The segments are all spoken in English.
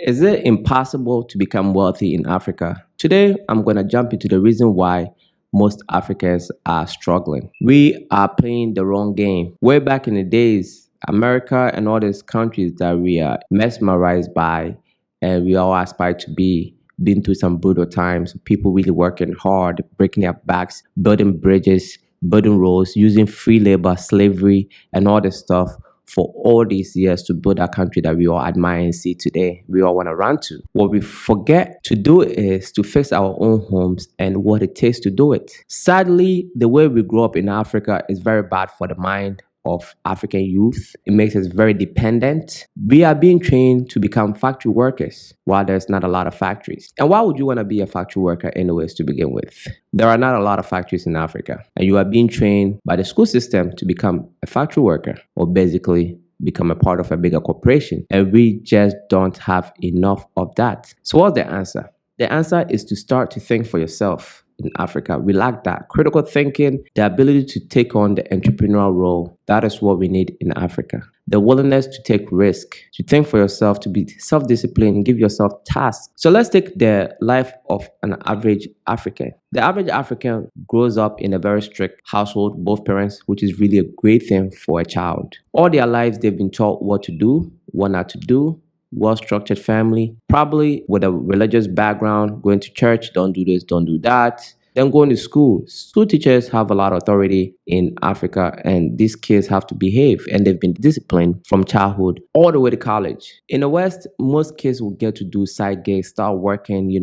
Is it impossible to become wealthy in Africa? Today, I'm going to jump into the reason why most Africans are struggling. We are playing the wrong game. Way back in the days, America and all these countries that we are mesmerized by and we all aspire to be, been through some brutal times, people really working hard, breaking their backs, building bridges, building roads, using free labor, slavery, and all this stuff for all these years to build a country that we all admire and see today. We all want to run to. What we forget to do is to fix our own homes and what it takes to do it. Sadly, the way we grow up in Africa is very bad for the mind of African youth. It makes us very dependent. We are being trained to become factory workers while there's not a lot of factories. And why would you want to be a factory worker anyways to begin with? There are not a lot of factories in Africa. And you are being trained by the school system to become a factory worker or basically become a part of a bigger corporation. And we just don't have enough of that. So what's the answer? The answer is to start to think for yourself. In Africa, we lack that critical thinking, the ability to take on the entrepreneurial role. That is what we need in Africa. The willingness to take risk, to think for yourself, to be self-disciplined, give yourself tasks. So let's take the life of an average African. The average African grows up in a very strict household, both parents, which is really a great thing for a child. All their lives, they've been taught what to do, what not to do, well-structured family, probably with a religious background, going to church, don't do this, don't do that. Then going to school. School teachers have a lot of authority in Africa, and these kids have to behave, and they've been disciplined from childhood all the way to college. In the West, most kids will get to do side gigs, start working,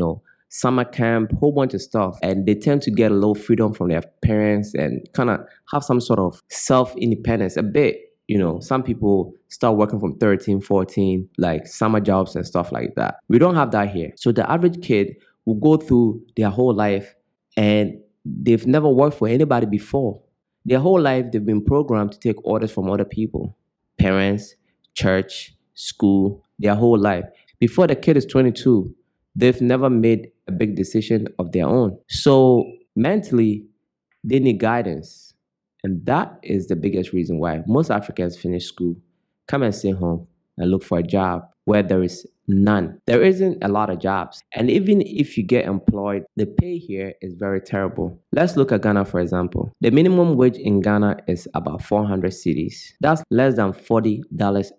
summer camp, whole bunch of stuff, and they tend to get a little freedom from their parents and kind of have some sort of self-independence a bit. Some people start working from 13, 14, like summer jobs and stuff like that. We don't have that here. So the average kid will go through their whole life and they've never worked for anybody before. Their whole life, they've been programmed to take orders from other people, parents, church, school, their whole life. Before the kid is 22, they've never made a big decision of their own. So mentally, they need guidance. And that is the biggest reason why most Africans finish school, come and stay home and look for a job where there is none. There isn't a lot of jobs. And even if you get employed, the pay here is very terrible. Let's look at Ghana, for example. The minimum wage in Ghana is about 400 cedis. That's less than $40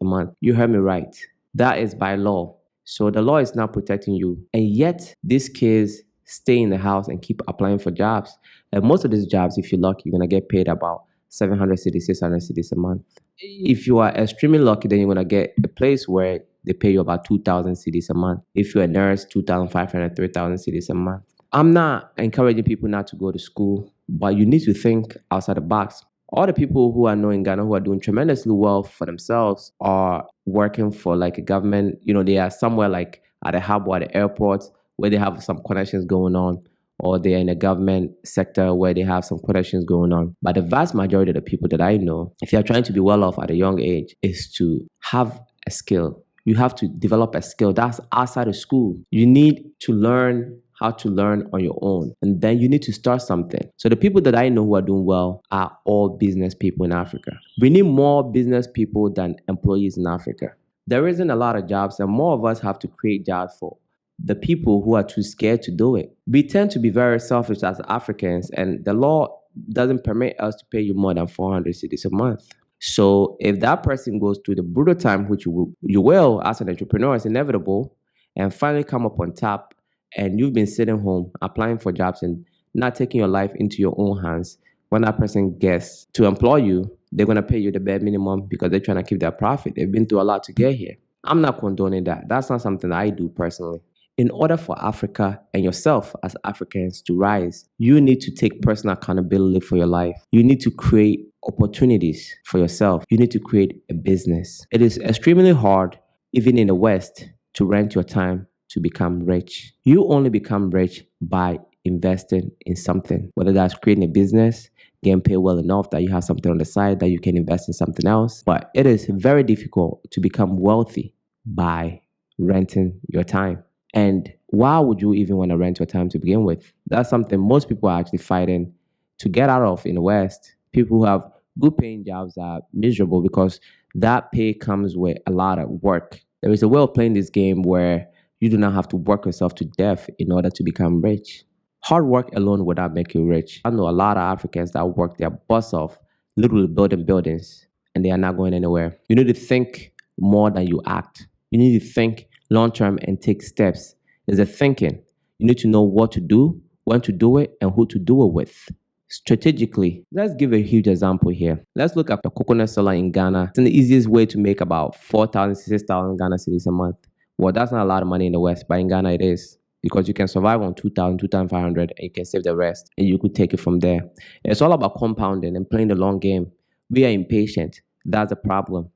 a month. You heard me right. That is by law. So the law is not protecting you. And yet, these kids stay in the house and keep applying for jobs. And most of these jobs, if you're lucky, you're going to get paid about 700 cedis, 600 cedis a month. If you are extremely lucky, then you're going to get a place where they pay you about 2,000 cedis a month. If you're a nurse, 2,500, 3,000 cedis a month. I'm not encouraging people not to go to school, but you need to think outside the box. All the people who I know in Ghana who are doing tremendously well for themselves are working for like a government. They are somewhere like at a hub or at the airport where they have some connections going on, or they're in a government sector where they have some connections going on. But the vast majority of the people that I know, if you're trying to be well off at a young age, is to have a skill. You have to develop a skill that's outside of school. You need to learn how to learn on your own. And then you need to start something. So the people that I know who are doing well are all business people in Africa. We need more business people than employees in Africa. There isn't a lot of jobs, and more of us have to create jobs for the people who are too scared to do it. We tend to be very selfish as Africans, and the law doesn't permit us to pay you more than 400 cedis a month. So if that person goes through the brutal time, which you will as an entrepreneur, it's inevitable, and finally come up on top, and you've been sitting home applying for jobs and not taking your life into your own hands, when that person gets to employ you, they're going to pay you the bare minimum because they're trying to keep their profit. They've been through a lot to get here. I'm not condoning that. That's not something I do personally. In order for Africa and yourself as Africans to rise, you need to take personal accountability for your life. You need to create opportunities for yourself. You need to create a business. It is extremely hard, even in the West, to rent your time to become rich. You only become rich by investing in something, whether that's creating a business, getting paid well enough that you have something on the side that you can invest in something else. But it is very difficult to become wealthy by renting your time. And why would you even want to rent your time to begin with? That's something most people are actually fighting to get out of in the West. People who have good paying jobs are miserable because that pay comes with a lot of work. There is a way of playing this game where you do not have to work yourself to death in order to become rich. Hard work alone would not make you rich. I know a lot of Africans that work their butts off, literally building buildings, and they are not going anywhere. You need to think more than you act. You need to think long term and take steps. There's a thinking. You need to know what to do, when to do it, and who to do it with. Strategically, let's give a huge example here. Let's look at the coconut seller in Ghana. It's the easiest way to make about 4,000, 6,000 Ghana cedis a month. Well, that's not a lot of money in the West, but in Ghana it is because you can survive on 2,000, 2,500, and you can save the rest and you could take it from there. It's all about compounding and playing the long game. We are impatient. That's the problem.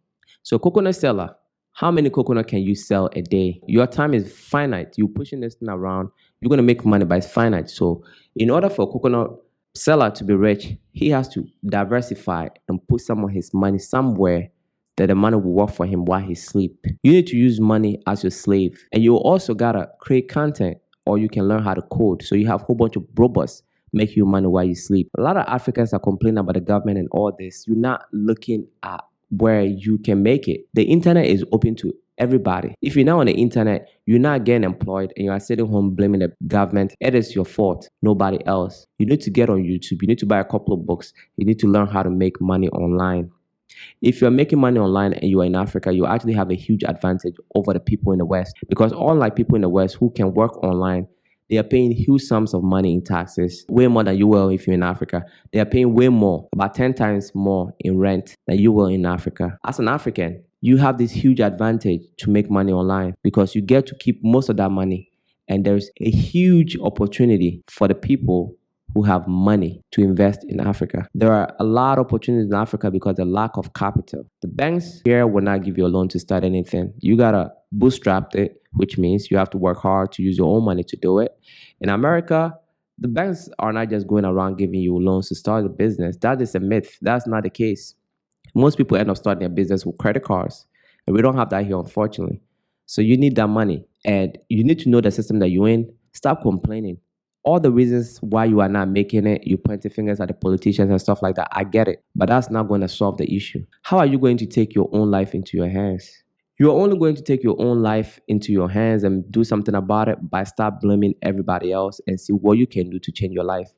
So coconut seller, how many coconut can you sell a day? Your time is finite. You're pushing this thing around. You're going to make money, but it's finite. So in order for a coconut seller to be rich, he has to diversify and put some of his money somewhere that the money will work for him while he sleep. You need to use money as your slave. And you also gotta create content or you can learn how to code. So you have a whole bunch of robots make you money while you sleep. A lot of Africans are complaining about the government and all this. You're not looking at where you can make it. The internet is open to everybody. If you're not on the internet, you're not getting employed and you are sitting home blaming the government. It is your fault, nobody else. You need to get on YouTube. You need to buy a couple of books. You need to learn how to make money online. If you're making money online and you are in Africa, you actually have a huge advantage over the people in the West because unlike people in the West who can work online, they are paying huge sums of money in taxes, way more than you will if you're in Africa. They are paying way more, about 10 times more in rent than you will in Africa. As an African, you have this huge advantage to make money online because you get to keep most of that money. And there's a huge opportunity for the people who have money to invest in Africa. There are a lot of opportunities in Africa because of the lack of capital. The banks here will not give you a loan to start anything. You gotta bootstrap it, which means you have to work hard to use your own money to do it. In America, the banks are not just going around giving you loans to start a business. That is a myth. That's not the case. Most people end up starting a business with credit cards, and we don't have that here, unfortunately. So you need that money, and you need to know the system that you're in. Stop complaining. All the reasons why you are not making it, you pointing fingers at the politicians and stuff like that, I get it. But that's not going to solve the issue. How are you going to take your own life into your hands? You're only going to take your own life into your hands and do something about it by stop blaming everybody else and see what you can do to change your life.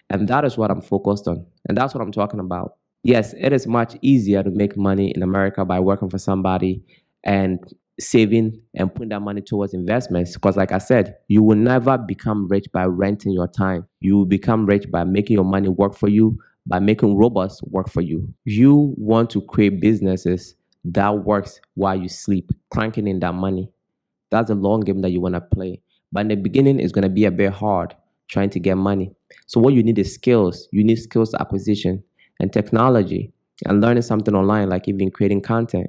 And that is what I'm focused on. And that's what I'm talking about. Yes, it is much easier to make money in America by working for somebody and saving and putting that money towards investments. Because like I said, you will never become rich by renting your time. You will become rich by making your money work for you, by making robots work for you. You want to create businesses that works while you sleep, cranking in that money. That's a long game that you want to play. But in the beginning, it's going to be a bit hard trying to get money. So what you need is skills. You need skills acquisition and technology and learning something online, like even creating content,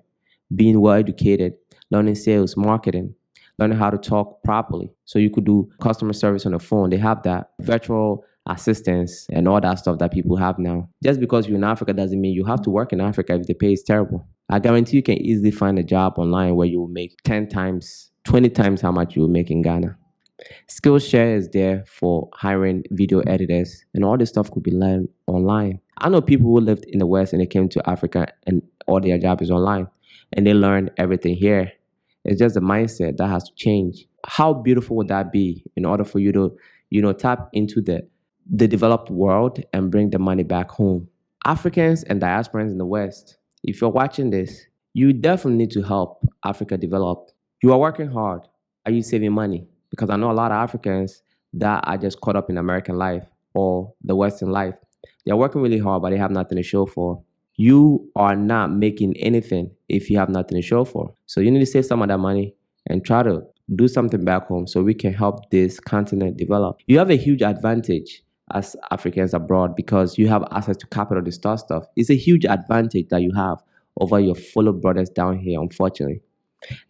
being well educated, learning sales, marketing, learning how to talk properly. So you could do customer service on the phone. They have that virtual assistants and all that stuff that people have now. Just because you're in Africa doesn't mean you have to work in Africa if the pay is terrible. I guarantee you can easily find a job online where you will make 10 times, 20 times how much you will make in Ghana. Skillshare is there for hiring video editors, and all this stuff could be learned online. I know people who lived in the West and they came to Africa and all their job is online and they learned everything here. It's just a mindset that has to change. How beautiful would that be in order for you to, tap into the developed world and bring the money back home? Africans and diasporans in the West, if you're watching this, you definitely need to help Africa develop. You are working hard. Are you saving money? Because I know a lot of Africans that are just caught up in American life or the Western life. They're working really hard, but they have nothing to show for. You are not making anything if you have nothing to show for. So you need to save some of that money and try to do something back home so we can help this continent develop. You have a huge advantage as Africans abroad because you have access to capital to start stuff. It's a huge advantage that you have over your fellow brothers down here, unfortunately.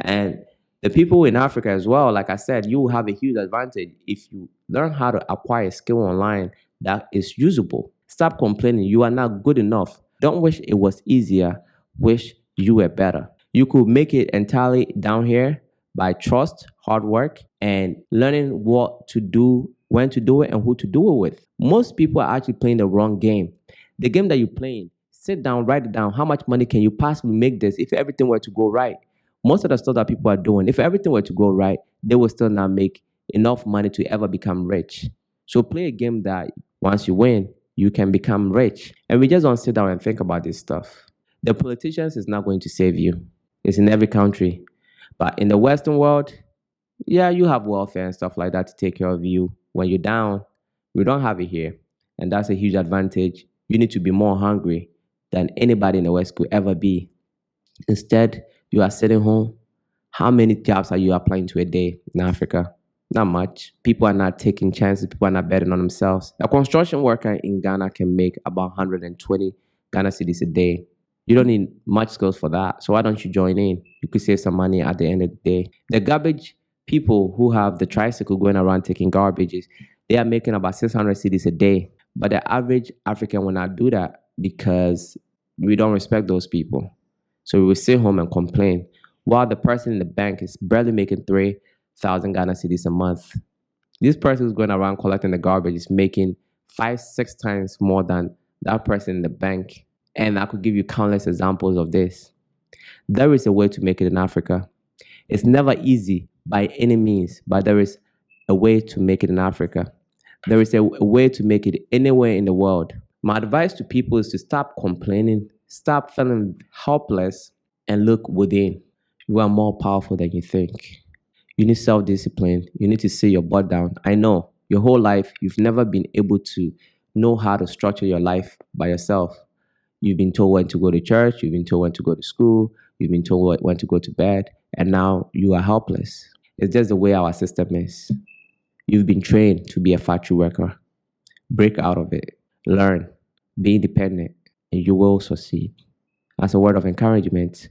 And the people in Africa as well, like I said, you will have a huge advantage if you learn how to acquire a skill online that is usable. Stop complaining. You are not good enough. Don't wish it was easier. Wish you were better. You could make it entirely down here by trust, hard work, and learning what to do, when to do it, and who to do it with. Most people are actually playing the wrong game. The game that you're playing, sit down, write it down. How much money can you possibly make this if everything were to go right? Most of the stuff that people are doing, if everything were to go right, they will still not make enough money to ever become rich. So play a game that once you win, you can become rich. And we just don't sit down and think about this stuff. The politicians is not going to save you. It's in every country. But in the Western world, yeah, you have welfare and stuff like that to take care of you when you're down. We don't have it here. And that's a huge advantage. You need to be more hungry than anybody in the West could ever be. Instead, you are sitting home. How many jobs are you applying to a day in Africa? Not much. People are not taking chances. People are not betting on themselves. A construction worker in Ghana can make about 120 Ghana cedis a day. You don't need much skills for that. So why don't you join in? You could save some money at the end of the day. The garbage people who have the tricycle going around taking garbages, they are making about 600 cedis a day. But the average African will not do that because we don't respect those people. So we will sit home and complain while the person in the bank is barely making 3,000 Ghana cedis a month. This person who's going around collecting the garbage is making 5, 6 times more than that person in the bank. And I could give you countless examples of this. There is a way to make it in Africa. It's never easy by any means, but there is a way to make it in Africa. There is a way to make it anywhere in the world. My advice to people is to stop complaining, stop feeling helpless, and look within. You are more powerful than you think. You need self discipline. You need to sit your butt down. I know your whole life, you've never been able to know how to structure your life by yourself. You've been told when to go to church, you've been told when to go to school, you've been told when to go to bed, and now you are helpless. It's just the way our system is. You've been trained to be a factory worker. Break out of it. Learn. Be independent, and you will succeed. As a word of encouragement,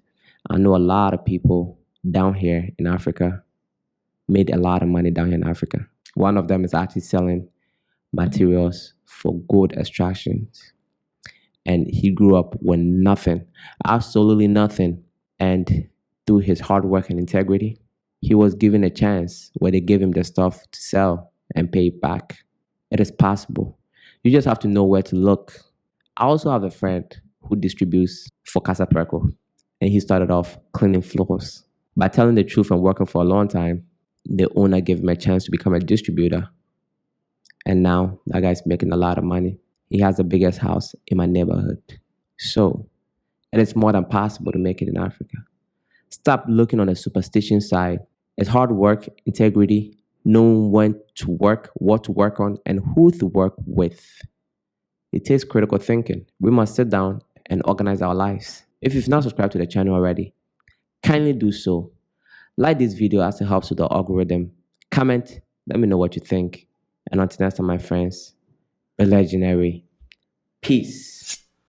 I know a lot of people down here in Africa made a lot of money down here in Africa. One of them is actually selling materials for gold extractions. And he grew up with nothing, absolutely nothing. And through his hard work and integrity, he was given a chance where they gave him the stuff to sell and pay it back. It is possible. You just have to know where to look. I also have a friend who distributes for Casa Preco, and he started off cleaning floors. By telling the truth and working for a long time, the owner gave him a chance to become a distributor. And now that guy's making a lot of money. He has the biggest house in my neighborhood. So it is more than possible to make it in Africa. Stop looking on the superstition side. It's hard work, integrity, knowing when to work, what to work on, and who to work with. It takes critical thinking. We must sit down and organize our lives. If you've not subscribed to the channel already, kindly do so. Like this video as it helps with the algorithm. Comment, let me know what you think. And until next time, my friends, be legendary. Peace.